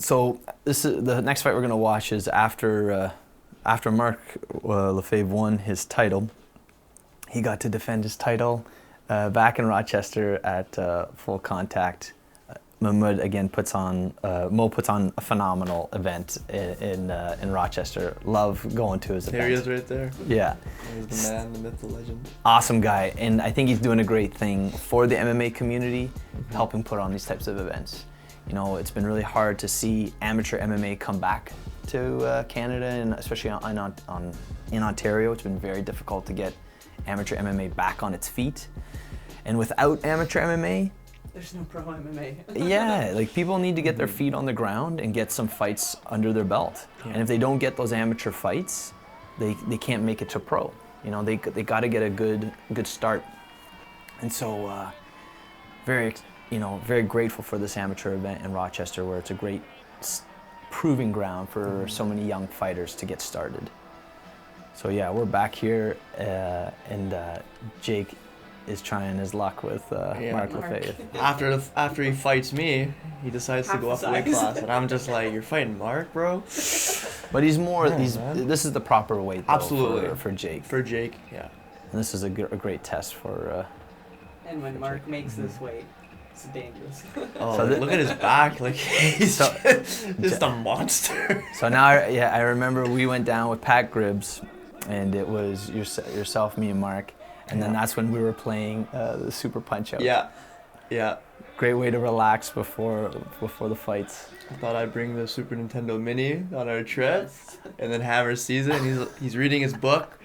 So this is the next fight we're gonna watch is after Marc Lefebrve won his title. He got to defend his title back in Rochester at Full Contact. Mahmoud again Mo puts on a phenomenal event in Rochester. Love going to his events. There he is right there. Yeah. He's the man, the myth, the legend. Awesome guy, and I think he's doing a great thing for the MMA community, helping put on these types of events. You know, it's been really hard to see amateur MMA come back to Canada, and especially in Ontario. It's been very difficult to get amateur MMA back on its feet. And without amateur MMA, there's no pro MMA. yeah, like people need to get their feet on the ground and get some fights under their belt. Yeah. And if they don't get those amateur fights, they can't make it to pro. You know, they got to get a good start. And so, very grateful for this amateur event in Rochester, where it's a great proving ground for so many young fighters to get started. So yeah, we're back here, and Jake is trying his luck with Marc Lefebrve. After he fights me, he decides to go up the weight class, and I'm just like, you're fighting Marc, bro? But he's more. This is the proper weight, though, absolutely, for Jake. For Jake, yeah. And this is a great test for. And when Marc makes this weight, it's dangerous. Oh, so look at his back, like he's just a monster. So now, I remember we went down with Pat Gribbs, and it was yourself, me, and Marc. And then that's when we were playing the Super Punch-Out. Yeah. Great way to relax before the fights. I thought I'd bring the Super Nintendo Mini on our trip, and then Hammer sees it, and he's reading his book,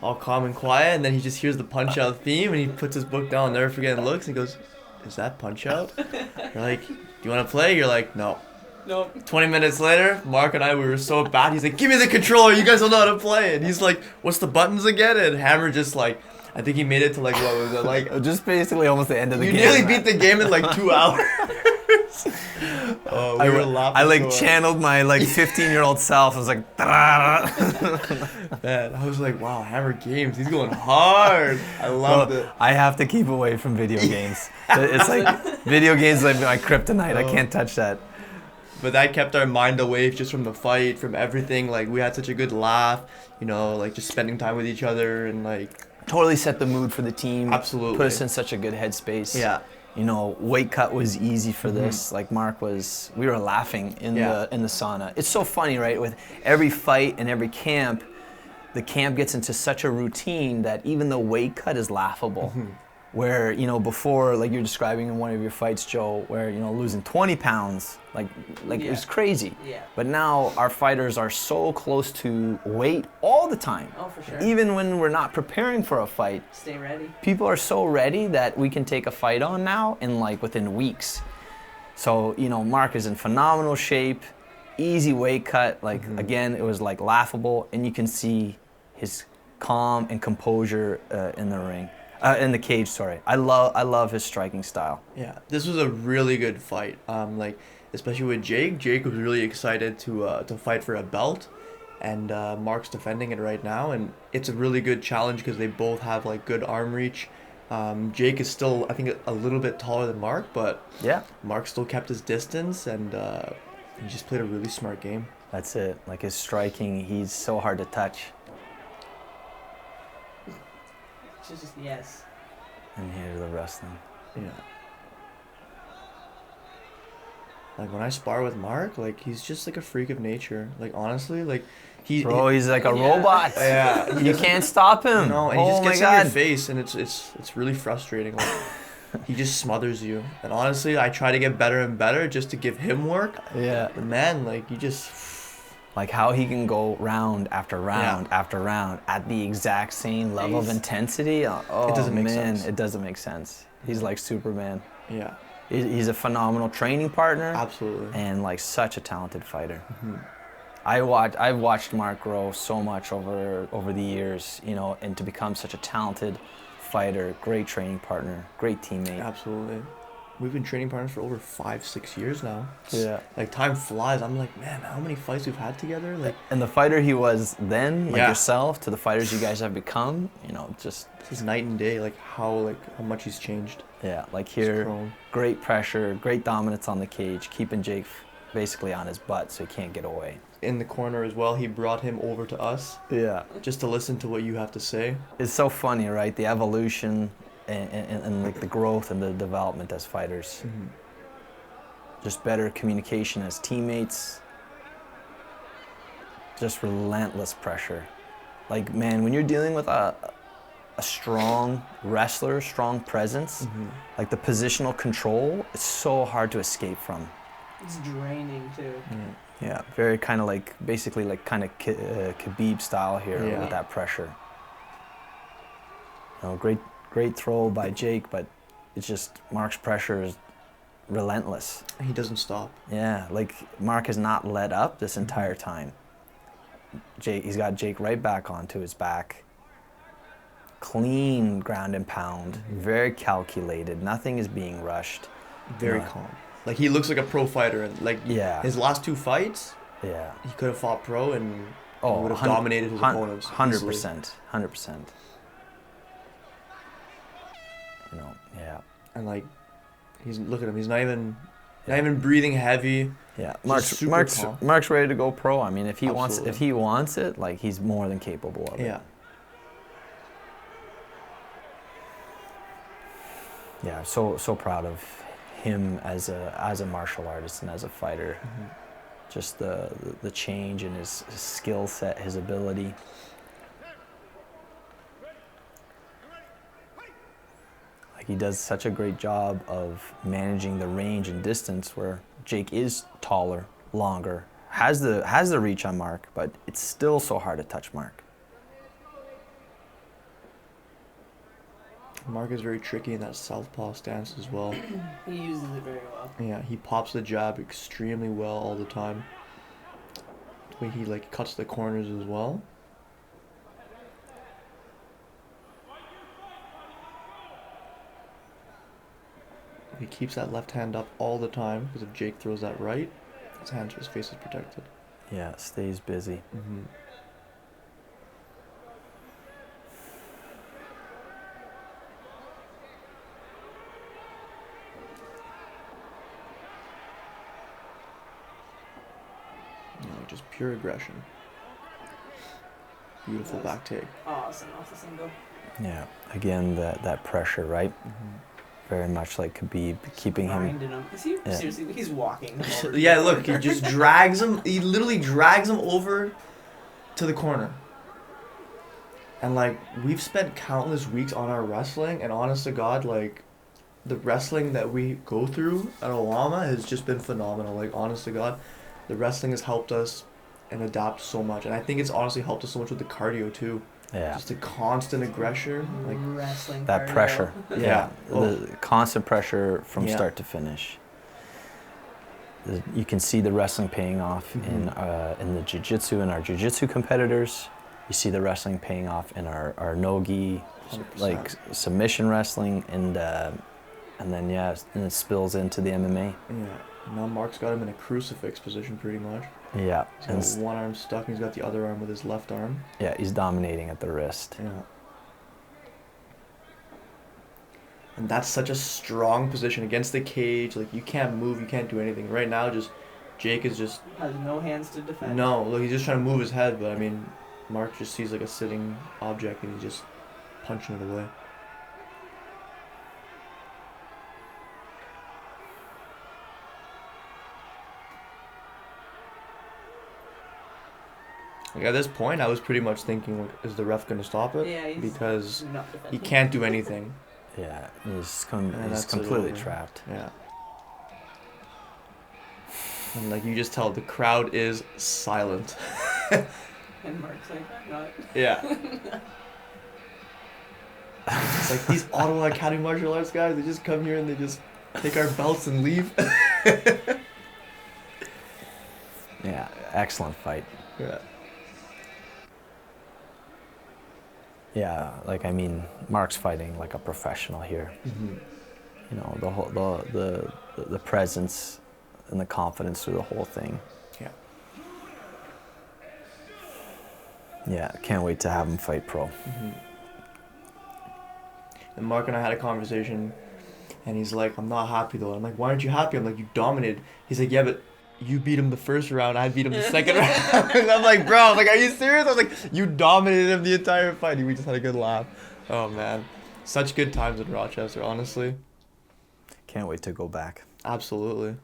all calm and quiet, and then he just hears the Punch-Out theme, and he puts his book down, never forgetting looks, and he goes, "Is that Punch-Out?" You're like, "Do you want to play?" You're like, "No." Nope. 20 minutes later, Marc and I, we were so bad. He's like, "Give me the controller. You guys don't know how to play." And he's like, "What's the buttons again?" And Hammer just like, I think he made it to like, what was it, like... just basically almost the end of the game. You nearly beat the game in like 2 hours. We were laughing. I like channeled my like 15-year-old self. I was like, man, I was like, wow, Hammer Games, he's going hard. I loved it. I have to keep away from video games. It's like, video games like my kryptonite. I can't touch that. But that kept our mind away just from the fight, from everything. Like, we had such a good laugh, you know, like just spending time with each other and like... Totally set the mood for the team. Absolutely. Put us in such a good headspace. Yeah. You know, weight cut was easy for this. Like Marc we were laughing in the sauna. It's so funny, right? With every fight and every camp, the camp gets into such a routine that even the weight cut is laughable. Where, you know, before, like you're describing in one of your fights, Joe, where, you know, losing 20 pounds, like it was crazy. Yeah. But now our fighters are so close to weight all the time. Oh, for sure. Even when we're not preparing for a fight. Stay ready. People are so ready that we can take a fight on now in like within weeks. So, you know, Marc is in phenomenal shape, easy weight cut. Like, again, it was like laughable, and you can see his calm and composure in the ring. In the cage, sorry. I love his striking style. Yeah, this was a really good fight. Like, especially with Jake. Jake was really excited to fight for a belt, and Marc's defending it right now, and it's a really good challenge because they both have like good arm reach. Jake is still, I think, a little bit taller than Marc, but yeah, Marc still kept his distance, and he just played a really smart game. That's it. Like his striking, he's so hard to touch. Just yes. And here's the wrestling. Yeah. Like when I spar with Marc, like he's just like a freak of nature. Like honestly, like he's like a robot. Yeah. You can't stop him. No, and he just gets in your face, and it's really frustrating. Like, he just smothers you. And honestly, I try to get better and better just to give him work. Yeah. But man, like you just. Like how he can go round after round after round at the exact same level of intensity. Oh, it doesn't make sense. It doesn't make sense. He's like Superman. Yeah. He's a phenomenal training partner. Absolutely. And like such a talented fighter. I've watched Marc grow so much over the years, you know, and to become such a talented fighter, great training partner, great teammate. Absolutely. We've been training partners for over 5-6 years now. Yeah. Like time flies. I'm like, man, how many fights we've had together? Like. And the fighter he was then, like yourself, to the fighters you guys have become, you know, just. It's night and day. Like how much he's changed. Yeah. Like here, great pressure, great dominance on the cage, keeping Jake basically on his butt, so he can't get away. In the corner as well, he brought him over to us Yeah. just to listen to what you have to say. It's so funny, right? The evolution and like the growth and the development as fighters. Mm-hmm. Just better communication as teammates. Just relentless pressure. Like, man, when you're dealing with a strong wrestler, strong presence, like the positional control, it's so hard to escape from. It's draining too. Yeah, very kind of like, basically like kind of Khabib style here Yeah. with that pressure. You know, great throw by Jake, but it's just Marc's pressure is relentless. He doesn't stop. Yeah, like Marc has not let up this entire time. He's got Jake right back onto his back. Clean ground and pound, very calculated. Nothing is being rushed. Very calm. Like, he looks like a pro fighter, and like his last 2 fights, Yeah. he could have fought pro and he would have dominated his opponents. 100%. 100%. You know, yeah. And like, look at him. He's not even breathing heavy. Yeah, Just Marc's ready to go pro. I mean, if he Absolutely. wants it, like, he's more than capable of it. Yeah. Yeah, so proud of him as a martial artist and as a fighter. Just the change in his skill set, his ability. Like, he does such a great job of managing the range and distance, where Jake is taller, longer, has the reach on Marc, but it's still so hard to touch Marc. Marc is very tricky in that southpaw stance as well. He uses it very well. Yeah, he pops the jab extremely well all the time. The way he like cuts the corners as well. He keeps that left hand up all the time, because if Jake throws that right, his face is protected. Yeah, stays busy. You know, just pure aggression. Beautiful back take. Awesome off the single. Yeah, again, that pressure, right? Very much like Khabib, keeping him. Grinding him. Is he seriously? He's walking. him over. Yeah, look, he just drags him. He literally drags him over to the corner. And like, we've spent countless weeks on our wrestling, and honest to God, like, the wrestling that we go through at OAMA has just been phenomenal. Like, honest to God, the wrestling has helped us and adapt so much, and I think it's honestly helped us so much with the cardio too. Yeah. Just the constant aggression, like wrestling. That cardio. pressure. Yeah. The constant pressure from Yeah. start to finish. You can see the wrestling paying off in the jiu-jitsu and our jiu-jitsu competitors. You see the wrestling paying off in our no-gi, 100%. like submission wrestling, and then and it spills into the MMA. Yeah. Now Marc's got him in a crucifix position pretty much. Yeah. He's got one arm stuck, and he's got the other arm with his left arm. Yeah, he's dominating at the wrist. Yeah. And that's such a strong position against the cage. Like, you can't move, you can't do anything. Right now, Jake is just... Has no hands to defend. No, look, he's just trying to move his head, but I mean, Marc just sees like a sitting object and he's just punching it away. Like, at this point, I was pretty much thinking, like, is the ref going to stop it? Yeah, because not he defending. can't do anything. Yeah, he's that's it completely over. trapped. Yeah. And like, you just tell, the crowd is silent. And Marc's like, I'm not. Yeah. It's like these Ottawa Academy martial arts guys, they just come here and they just take our belts and leave. Yeah, excellent fight. Yeah. Yeah, like, I mean, Marc's fighting like a professional here. You know, the whole the presence and the confidence through the whole thing. Yeah. Yeah, can't wait to have him fight pro. And Marc and I had a conversation, and he's like, I'm not happy though. I'm like, why aren't you happy? I'm like, you dominated. He's like, yeah, but you beat him the first round, I beat him the second round. And I'm like, bro, I was like, are you serious? I was like, you dominated him the entire fight. We just had a good laugh. Oh, man. Such good times in Rochester, honestly. Can't wait to go back. Absolutely.